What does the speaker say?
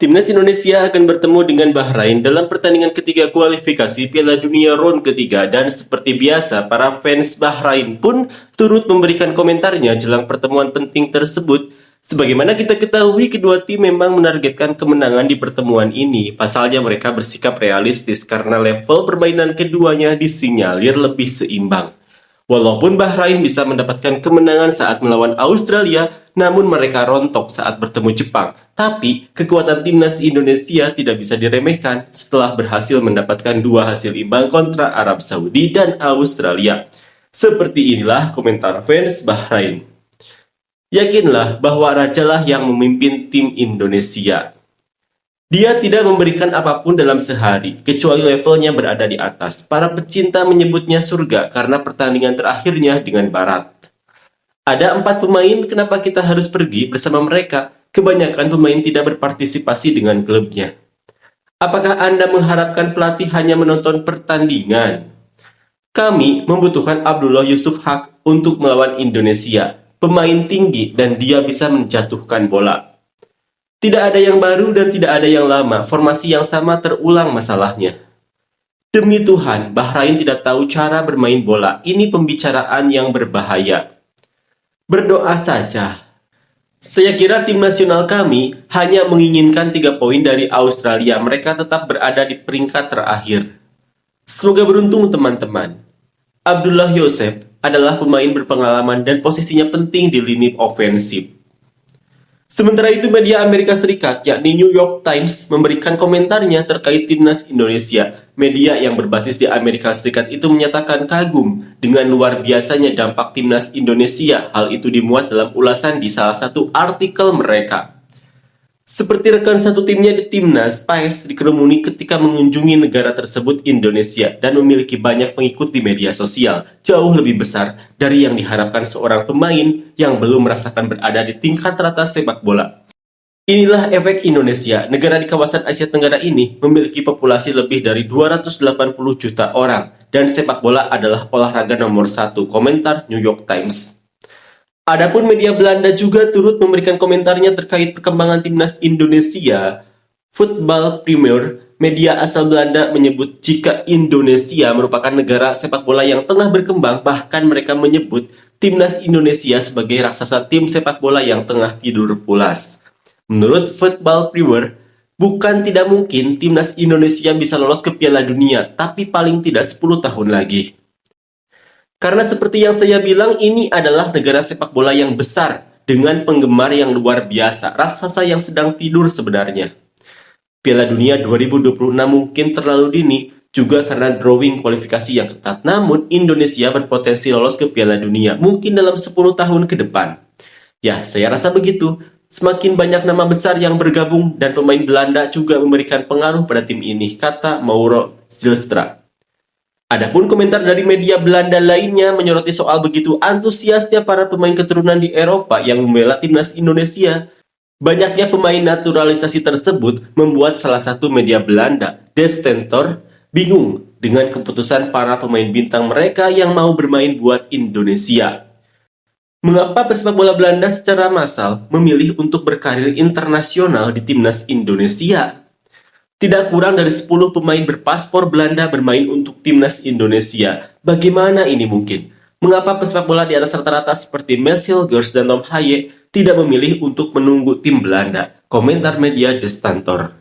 Timnas Indonesia akan bertemu dengan Bahrain dalam pertandingan ketiga kualifikasi Piala Dunia ronde ketiga dan seperti biasa para fans Bahrain pun turut memberikan komentarnya jelang pertemuan penting tersebut. Sebagaimana kita ketahui, kedua tim memang menargetkan kemenangan di pertemuan ini. Pasalnya mereka bersikap realistis karena level permainan keduanya disinyalir lebih seimbang. Walaupun Bahrain bisa mendapatkan kemenangan saat melawan Australia, namun mereka rontok saat bertemu Jepang. Tapi, kekuatan timnas Indonesia tidak bisa diremehkan setelah berhasil mendapatkan dua hasil imbang kontra Arab Saudi dan Australia. Seperti inilah komentar fans Bahrain. Yakinlah bahwa rajalah yang memimpin tim Indonesia. Dia tidak memberikan apapun dalam sehari, kecuali levelnya berada di atas. Para pecinta menyebutnya surga karena pertandingan terakhirnya dengan Barat. Ada 4 pemain, kenapa kita harus pergi bersama mereka? Kebanyakan pemain tidak berpartisipasi dengan klubnya. Apakah Anda mengharapkan pelatih hanya menonton pertandingan? Kami membutuhkan Abdullah Yusuf Haq untuk melawan Indonesia. Pemain tinggi dan dia bisa menjatuhkan bola. Tidak ada yang baru dan tidak ada yang lama, formasi yang sama terulang masalahnya. Demi Tuhan, Bahrain tidak tahu cara bermain bola. Ini pembicaraan yang berbahaya. Berdoa saja. Saya kira tim nasional kami hanya menginginkan 3 poin dari Australia. Mereka tetap berada di peringkat terakhir. Semoga beruntung teman-teman. Abdullah Yosef adalah pemain berpengalaman dan posisinya penting di lini ofensif. Sementara itu, media Amerika Serikat, yakni New York Times, memberikan komentarnya terkait timnas Indonesia. Media yang berbasis di Amerika Serikat itu menyatakan kagum dengan luar biasanya dampak timnas Indonesia. Hal itu dimuat dalam ulasan di salah satu artikel mereka. Seperti rekan satu timnya di timnas, Paes dikerumuni ketika mengunjungi negara tersebut Indonesia dan memiliki banyak pengikut di media sosial, jauh lebih besar dari yang diharapkan seorang pemain yang belum merasakan berada di tingkat teratas sepak bola. Inilah efek Indonesia. Negara di kawasan Asia Tenggara ini memiliki populasi lebih dari 280 juta orang dan sepak bola adalah olahraga nomor 1, komentar New York Times. Adapun media Belanda juga turut memberikan komentarnya terkait perkembangan timnas Indonesia. Football Premier, media asal Belanda, menyebut jika Indonesia merupakan negara sepak bola yang tengah berkembang, bahkan mereka menyebut timnas Indonesia sebagai raksasa tim sepak bola yang tengah tidur pulas. Menurut Football Premier, bukan tidak mungkin timnas Indonesia bisa lolos ke Piala Dunia, tapi paling tidak 10 tahun lagi. Karena seperti yang saya bilang, ini adalah negara sepak bola yang besar dengan penggemar yang luar biasa, raksasa yang sedang tidur sebenarnya. Piala Dunia 2026 mungkin terlalu dini, juga karena drawing kualifikasi yang ketat. Namun, Indonesia berpotensi lolos ke Piala Dunia, mungkin dalam 10 tahun ke depan. Ya, saya rasa begitu. Semakin banyak nama besar yang bergabung dan pemain Belanda juga memberikan pengaruh pada tim ini, kata Mauro Zilstra. Adapun komentar dari media Belanda lainnya menyoroti soal begitu antusiasnya para pemain keturunan di Eropa yang membela timnas Indonesia. Banyaknya pemain naturalisasi tersebut membuat salah satu media Belanda, De Stentor, bingung dengan keputusan para pemain bintang mereka yang mau bermain buat Indonesia. Mengapa pesepak bola Belanda secara massal memilih untuk berkarir internasional di timnas Indonesia? Tidak kurang dari 10 pemain berpaspor Belanda bermain untuk timnas Indonesia. Bagaimana ini mungkin? Mengapa pesepak bola di atas rata-rata seperti Marcel Gers dan Tom Haye tidak memilih untuk menunggu tim Belanda? Komentar media De Stentor.